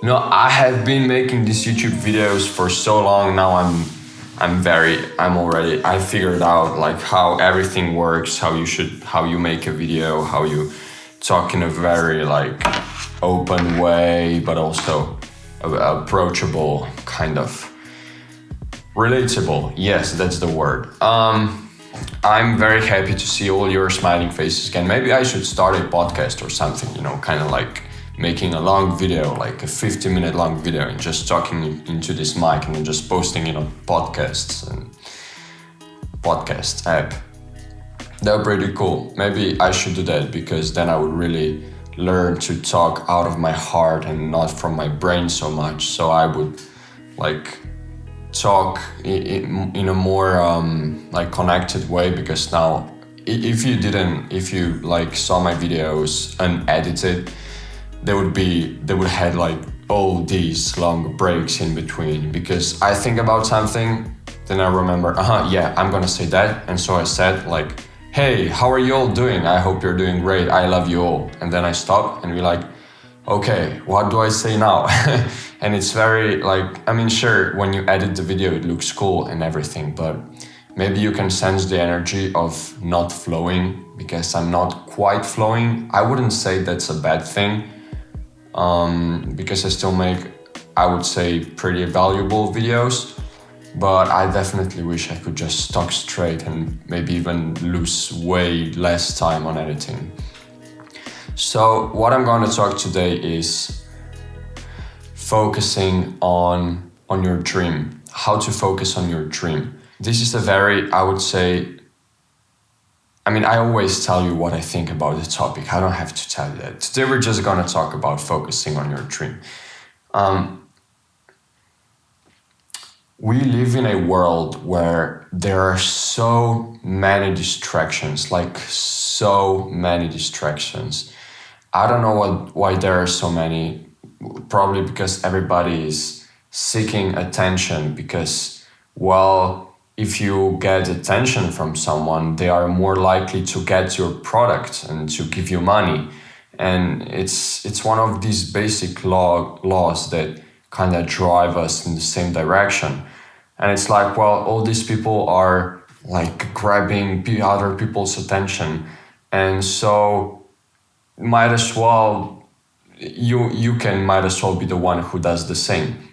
No, I have been making these YouTube videos for so long now. I figured out like how everything works, how you make a video, how you talk in a very like open way, but also approachable, kind of relatable. Yes, that's the word. I'm very happy to see all your smiling faces again. Maybe I should start a podcast or something, kind of like making a long video, like a 50-minute long video, and just talking into this mic and then just posting it on podcasts and podcast app. They're pretty cool. Maybe I should do that because then I would really learn to talk out of my heart and not from my brain so much. So I would like talk in a more like connected way, because now if you like saw my videos unedited, they would have like all these long breaks in between, because I think about something, then I remember, yeah, I'm gonna say that, and so I said like, hey, how are you all doing? I hope you're doing great. I love you all. And then I stop and be like, okay, what do I say now? And it's very like, sure, when you edit the video, it looks cool and everything, but maybe you can sense the energy of not flowing, because I'm not quite flowing. I wouldn't say that's a bad thing, because I still make, I would say, pretty valuable videos, but I definitely wish I could just talk straight and maybe even lose way less time on editing. So what I'm going to talk today is focusing on your dream, how to focus on your dream. This is a very, I would say, I always tell you what I think about the topic. I don't have to tell you that. Today we're just going to talk about focusing on your dream. We live in a world where there are so many distractions, like so many distractions. I don't know why there are so many. Probably because everybody is seeking attention, because, well, if you get attention from someone, they are more likely to get your product and to give you money. And it's one of these basic laws that kind of drive us in the same direction. And it's like, well, all these people are like grabbing other people's attention, and so might as well might as well be the one who does the same,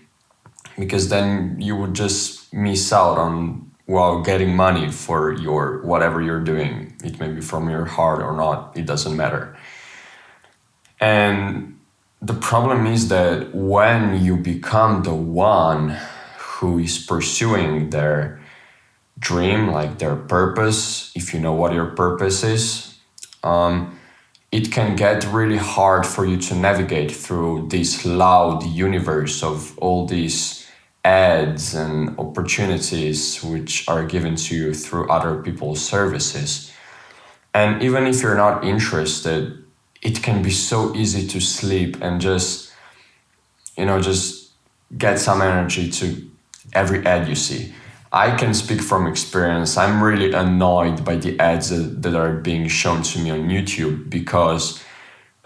because then you would just miss out on, well, getting money for your whatever you're doing. It may be from your heart or not, it doesn't matter. And the problem is that when you become the one who is pursuing their dream, like their purpose, if you know what your purpose is, it can get really hard for you to navigate through this loud universe of all these ads and opportunities which are given to you through other people's services. And even if you're not interested, it can be so easy to sleep and just get some energy to every ad you see. I can speak from experience. I'm really annoyed by the ads that are being shown to me on YouTube, because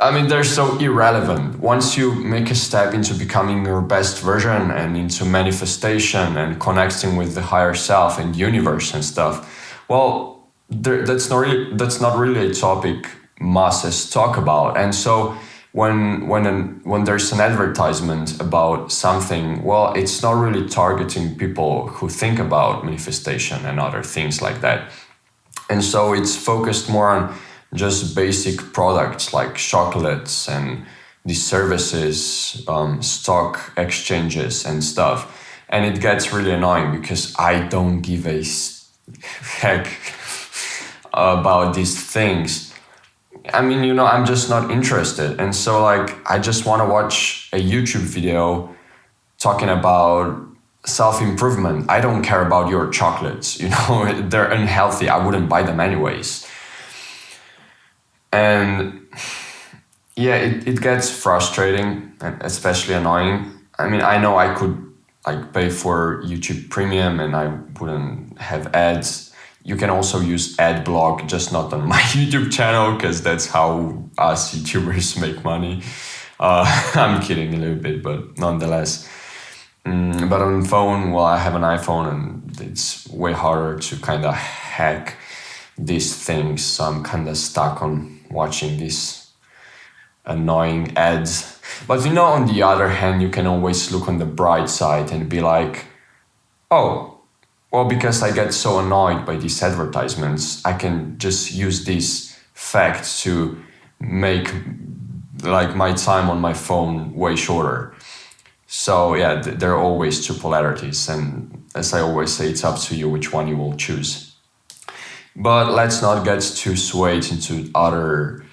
they're so irrelevant. Once you make a step into becoming your best version and into manifestation and connecting with the higher self and universe and stuff, well, that's not really a topic masses talk about. And so when there's an advertisement about something, well, it's not really targeting people who think about manifestation and other things like that. And so it's focused more on just basic products like chocolates and these services, stock exchanges and stuff. And it gets really annoying because I don't give a heck about these things. I'm just not interested. And so I just want to watch a YouTube video talking about self-improvement. I don't care about your chocolates, they're unhealthy. I wouldn't buy them anyways. And yeah, it gets frustrating and especially annoying. I know I could pay for YouTube Premium and I wouldn't have ads. You can also use ad block, just not on my YouTube channel, because that's how us YouTubers make money. I'm kidding a little bit, but nonetheless. But on phone, well, I have an iPhone and it's way harder to kind of hack these things. So I'm kind of stuck on watching these annoying ads. But on the other hand, you can always look on the bright side and be like, oh, well, because I get so annoyed by these advertisements, I can just use these facts to make like my time on my phone way shorter. So yeah, there are always two polarities, and as I always say, it's up to you which one you will choose. But let's not get too swayed into other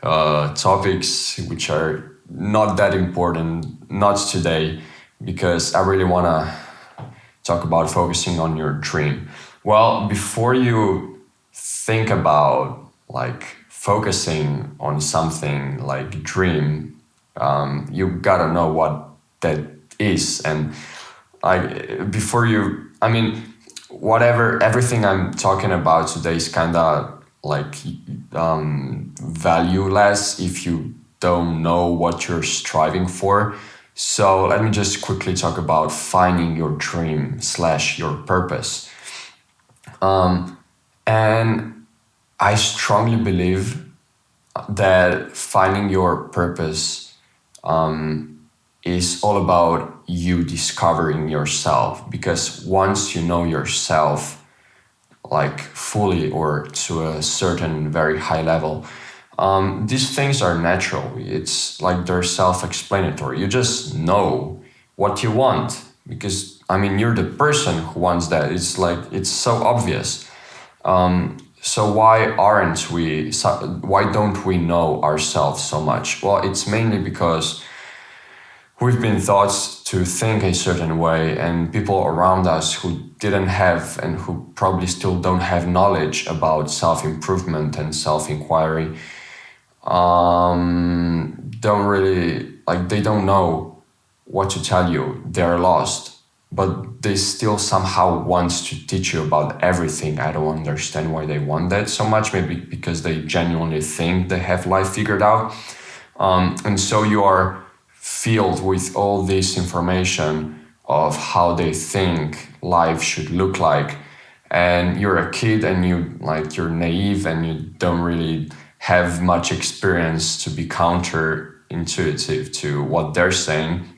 topics which are not that important, not today, because I really want to talk about focusing on your dream. Well, before you think about like focusing on something like dream, you gotta know what that is. And before you, everything I'm talking about today is kind of like valueless if you don't know what you're striving for. So let me just quickly talk about finding your dream / your purpose. And I strongly believe that finding your purpose is all about you discovering yourself, because once you know yourself like fully or to a certain very high level, these things are natural. It's like they're self-explanatory. You just know what you want because you're the person who wants that. It's like it's so obvious. So why don't we know ourselves so much? Well, it's mainly because we've been taught to think a certain way, and people around us who didn't have and who probably still don't have knowledge about self-improvement and self-inquiry don't really, they don't know what to tell you. They're lost, but they still somehow want to teach you about everything. I don't understand why they want that so much. Maybe because they genuinely think they have life figured out. And so you are filled with all this information of how they think life should look like. And you're a kid and you're naive and you don't really have much experience to be counterintuitive to what they're saying.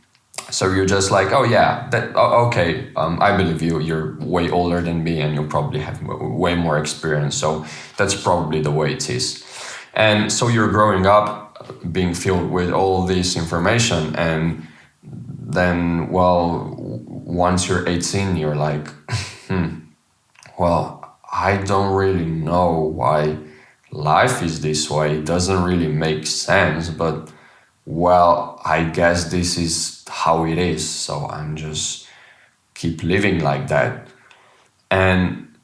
So you're just like, oh yeah, okay, I believe you. You're way older than me and you probably have way more experience. So that's probably the way it is. And so you're growing up being filled with all this information, and then, well, once you're 18, you're like, well, I don't really know why life is this way. It doesn't really make sense, but well, I guess this is how it is. So I'm just keep living like that. And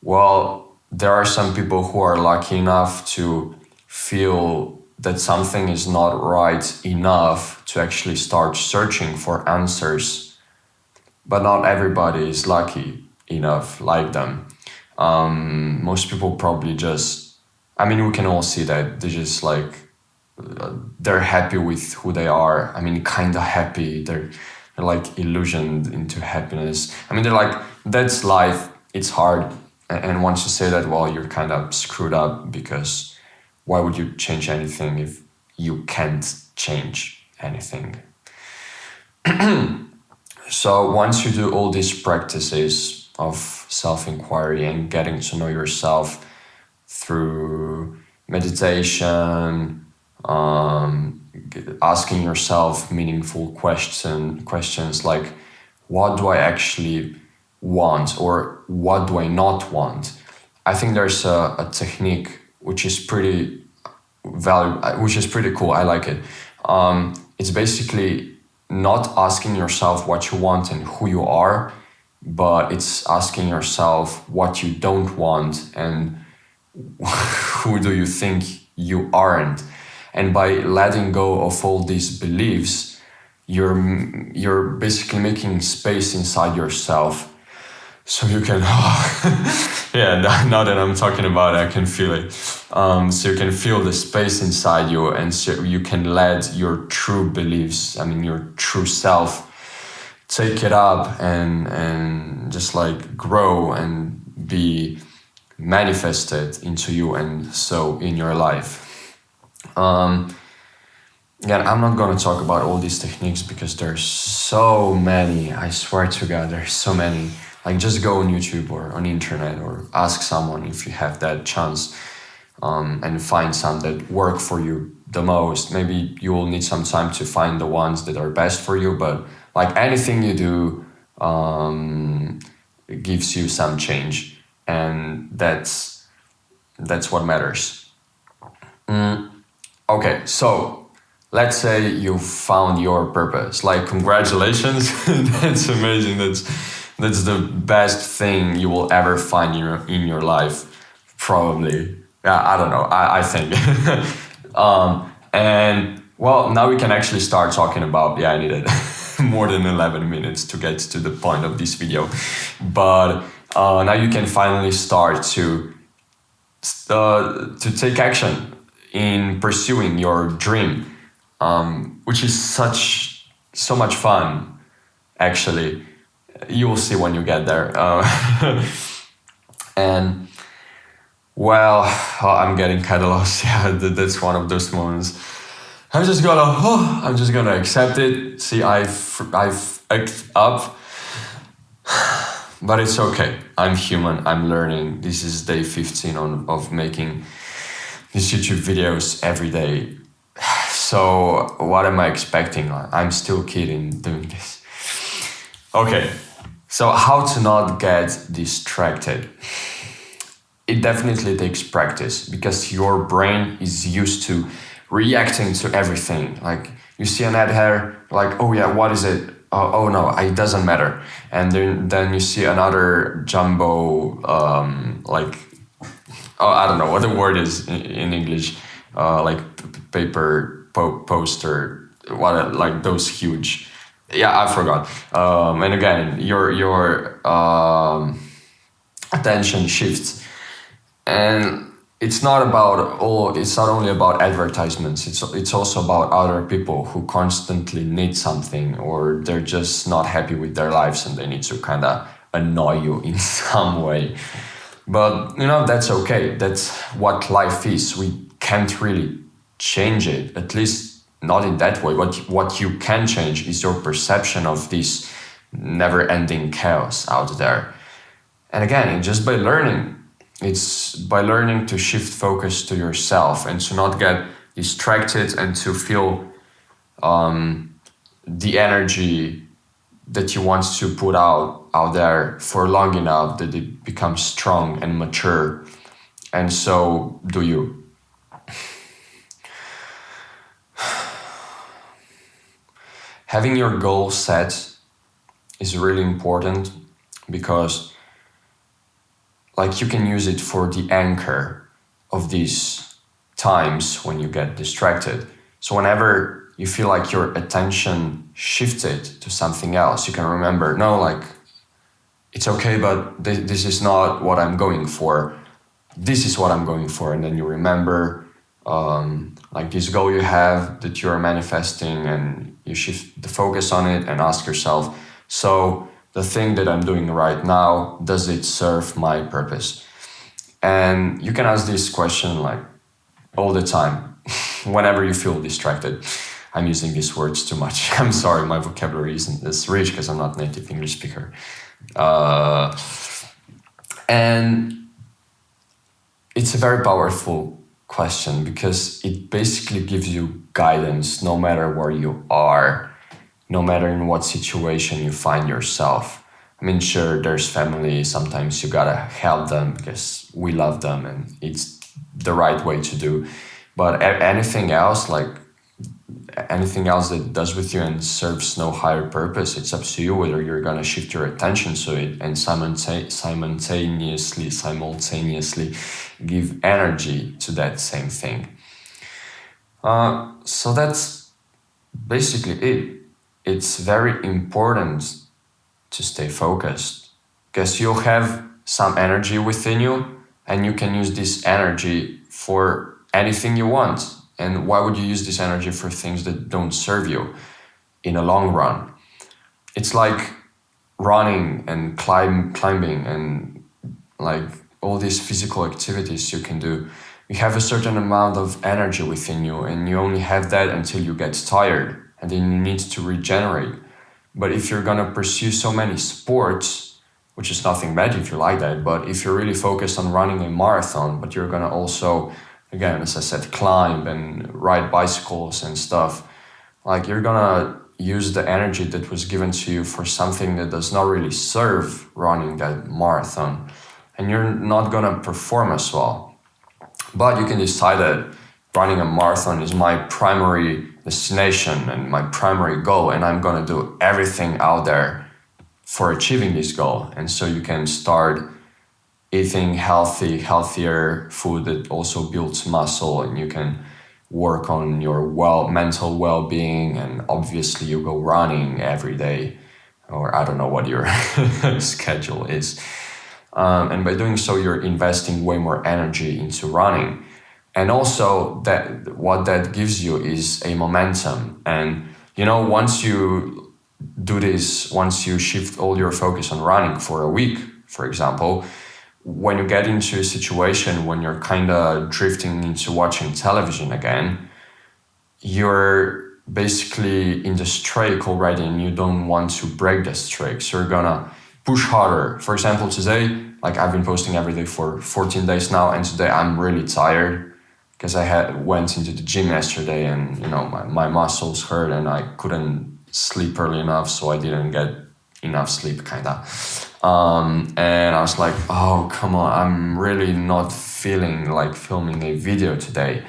well, there are some people who are lucky enough to feel that something is not right enough to actually start searching for answers. But not everybody is lucky enough like them. Most people probably just, we can all see that they just they're happy with who they are. Kind of happy. They're like illusioned into happiness. They're like, that's life. It's hard. And once you say that, well, you're kind of screwed up, because why would you change anything if you can't change anything? So once you do all these practices of self-inquiry and getting to know yourself through meditation, asking yourself meaningful questions like, what do I actually want, or what do I not want? I think there's a technique which is pretty cool. I like it. It's basically not asking yourself what you want and who you are, but it's asking yourself what you don't want and who do you think you aren't. And by letting go of all these beliefs, you're basically making space inside yourself so you can yeah, now that I'm talking about it, I can feel it. So you can feel the space inside you, and so you can let your true beliefs, I mean your true self, take it up and just like grow and be manifested into you and so in your life. Again, I'm not going to talk about all these techniques because there's so many. I swear to God, there's so many. Like, just go on YouTube or on internet or ask someone if you have that chance, and find some that work for you the most. Maybe you will need some time to find the ones that are best for you, but like anything you do, it gives you some change, and that's what matters. Okay, so let's say you found your purpose. Like, congratulations, that's amazing. That's the best thing you will ever find in your life, probably. Yeah, I don't know. I think. And well, now we can actually start talking about. Yeah, I needed more than 11 minutes to get to the point of this video, but now you can finally start to take action in pursuing your dream, which is so much fun. Actually, you will see when you get there. And well, I'm getting kind of lost. Yeah, that's one of those moments. I'm just gonna accept it. See, I've acted up, but it's okay. I'm human. I'm learning. This is day 15 of making these YouTube videos every day. So what am I expecting? I'm still a kid in doing this. Okay, so how to not get distracted? It definitely takes practice because your brain is used to reacting to everything. Like, you see an ad here, like, oh yeah, what is it? Oh no, it doesn't matter. And then you see another jumbo, like, oh, I don't know what the word is in English, like paper poster, what, like those huge. Yeah, I forgot. And again, your attention shifts, and it's not only about advertisements. It's also about other people who constantly need something, or they're just not happy with their lives and they need to kind of annoy you in some way. But that's okay. That's what life is. We can't really change it, at least not in that way. What you can change is your perception of this never-ending chaos out there. And again, just by learning. It's by learning to shift focus to yourself and to not get distracted, and to feel the energy that you want to put out there for long enough that it becomes strong and mature. And so do you. Having your goal set is really important because, like, you can use it for the anchor of these times when you get distracted. So whenever you feel like your attention shifted to something else, you can remember, no, like, it's okay, but this is not what I'm going for. This is what I'm going for. And then you remember, like, this goal you have that you're manifesting, and you shift the focus on it and ask yourself, so the thing that I'm doing right now, does it serve my purpose? And you can ask this question like all the time, whenever you feel distracted. I'm using these words too much. I'm sorry, my vocabulary isn't as rich because I'm not a native English speaker. And it's a very powerful question because it basically gives you guidance no matter where you are, no matter in what situation you find yourself. I mean, sure, there's family. Sometimes you gotta help them because we love them and it's the right way to do. But anything else, like anything else that does with you and serves no higher purpose, it's up to you whether you're gonna shift your attention to it and simultaneously give energy to that same thing. So that's basically it. It's very important to stay focused. because you'll have some energy within you, and you can use this energy for anything you want. And why would you use this energy for things that don't serve you in a long run? It's like running and climbing and like all these physical activities you can do. You have a certain amount of energy within you, and you only have that until you get tired, and then you need to regenerate. But if you're gonna pursue so many sports, which is nothing bad if you like that, but if you're really focused on running a marathon, but you're gonna also, again, as I said, climb and ride bicycles and stuff, like you're gonna use the energy that was given to you for something that does not really serve running that marathon, and you're not gonna perform as well. But you can decide that running a marathon is my primary destination and my primary goal, and I'm gonna do everything out there for achieving this goal. And so you can start eating healthier food that also builds muscle, and you can work on your mental well-being, and obviously you go running every day, or I don't know what your schedule is. And by doing so, you're investing way more energy into running. And also that what that gives you is a momentum. And once you do this, once you shift all your focus on running for a week, for example, when you get into a situation when you're kind of drifting into watching television again, you're basically in the streak already, and you don't want to break the streak. So you're gonna push harder. For example, today, like I've been posting every day for 14 days now, and today I'm really tired because I went into the gym yesterday, and my muscles hurt, and I couldn't sleep early enough, so I didn't get enough sleep, kinda. And I was like, oh, come on, I'm really not feeling like filming a video today.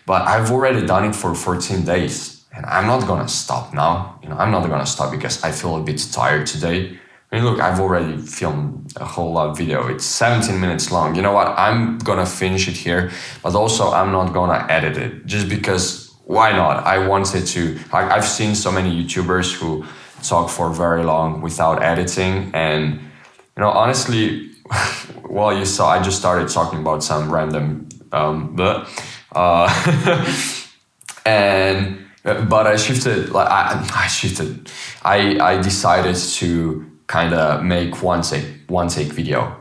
But I've already done it for 14 days, and I'm not gonna stop now. I'm not gonna stop because I feel a bit tired today. I mean, look, I've already filmed a whole lot of video. It's 17 minutes long. You know what? I'm gonna finish it here, but also I'm not gonna edit it just because why not? I wanted to, I've seen so many YouTubers who talk for very long without editing, and honestly, well, you saw, I just started talking about some random, but I shifted, like I decided to kind of make one take video.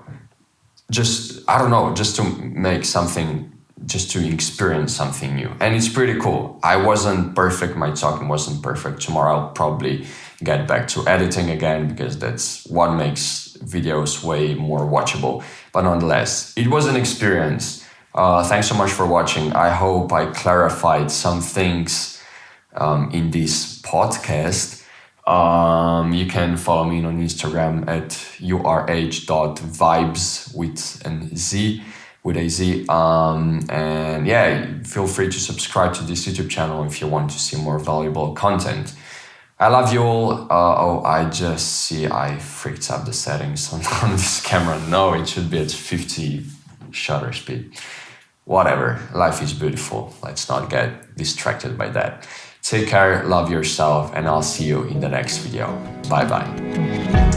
Just, I don't know, just to make something, just to experience something new. And it's pretty cool. I wasn't perfect, my talking wasn't perfect. Tomorrow I'll probably get back to editing again, because that's what makes videos way more watchable. But nonetheless, it was an experience. Thanks so much for watching. I hope I clarified some things in this podcast. You can follow me on Instagram at urh.vibez with a Z. And yeah, feel free to subscribe to this YouTube channel if you want to see more valuable content. I love you all. I just see I freaked up the settings on this camera. No, it should be at 50 shutter speed. Whatever, life is beautiful. Let's not get distracted by that. Take care, love yourself, and I'll see you in the next video. Bye bye.